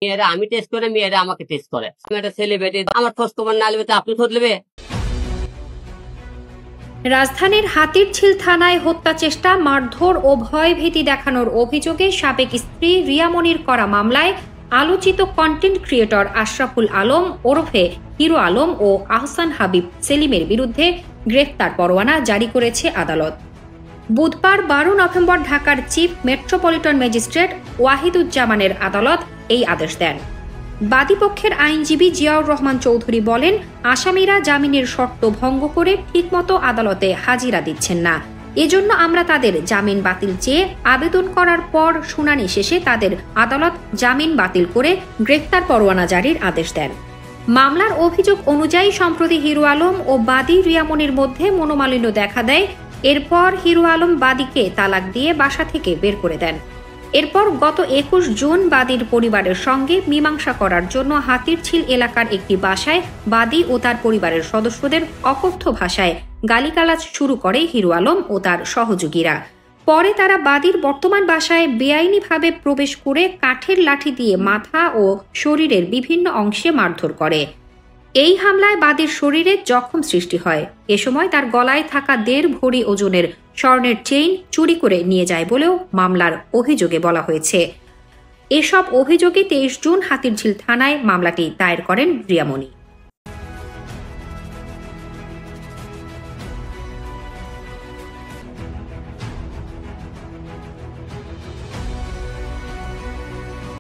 মেয়েরা আমি টেস্ট করে, মেয়েরা আমাকে টেস্ট করে। আমি একটা সেলিব্রিটি, আমার খোঁজ খবর না নেবে তো আপনি খোঁজ নেবে? রাজধানীর হাতিরঝিল থানায় হত্যা চেষ্টা, মারধর ও ভয়ভীতি দেখানোর অভিযোগে সাবেক স্ত্রী রিয়ামনির করা মামলায় আলোচিত কন্টেন্ট ক্রিয়েটর আশরাফুল আলম ওরফে হিরো আলম ও আহসান হাবিব সেলিমের বিরুদ্ধে গ্রেফতার পরোয়ানা জারি করেছে আদালত। বুধবার 12 নভেম্বর ঢাকার চিফ মেট্রোপলিটন ম্যাজিস্ট্রেট ওয়াহিদুজ্জামানের আদালত এই আদেশ দেন। বাদীপক্ষের আইনজীবী জিয়াউর রহমান চৌধুরী বলেন, আসামিরা জামিনের শর্ত ভঙ্গ করে ঠিকমতো আদালতে হাজিরা দিচ্ছেন না। এজন্য আমরা তাদের জামিন বাতিল চেয়ে আবেদন করার পর শুনানি শেষে তাদের আদালত জামিন বাতিল করে গ্রেফতার পরোয়ানা জারির আদেশ দেন। মামলার অভিযোগ অনুযায়ী সম্প্রতি হিরো আলম ও বাদী রিয়ামনির মধ্যে মনোমালিন্য দেখা দেয়। এরপর হিরো আলম বাদীকে তালাক দিয়ে বাসা থেকে বের করে দেন। এরপর গত 21 জুন বাদীর পরিবারের সঙ্গে মীমাংসা করার জন্য হাতিরঝিল এলাকার একটি বাসায় বাদী ও তার পরিবারের সদস্যদের অকথ্য ভাষায় গালিগালাজ শুরু করে হিরো আলম ও তার সহযোগীরা। পরে তারা বাদীর বর্তমান বাসায় বেআইনিভাবে প্রবেশ করে কাঠের লাঠি দিয়ে মাথা ও শরীরের বিভিন্ন অংশে মারধর করে। এই হামলায় বাদীর শরীরে জখম সৃষ্টি হয়। এ সময় তার গলায় থাকা 1.5 ভরি ওজনের স্বর্ণের চেইন চুরি করে নিয়ে যায় বলেও মামলার অভিযোগে বলা হয়েছে। এসব অভিযোগে 23 জুন হাতিরঝিল থানায় মামলাটি দায়ের করেন রিয়ামনি।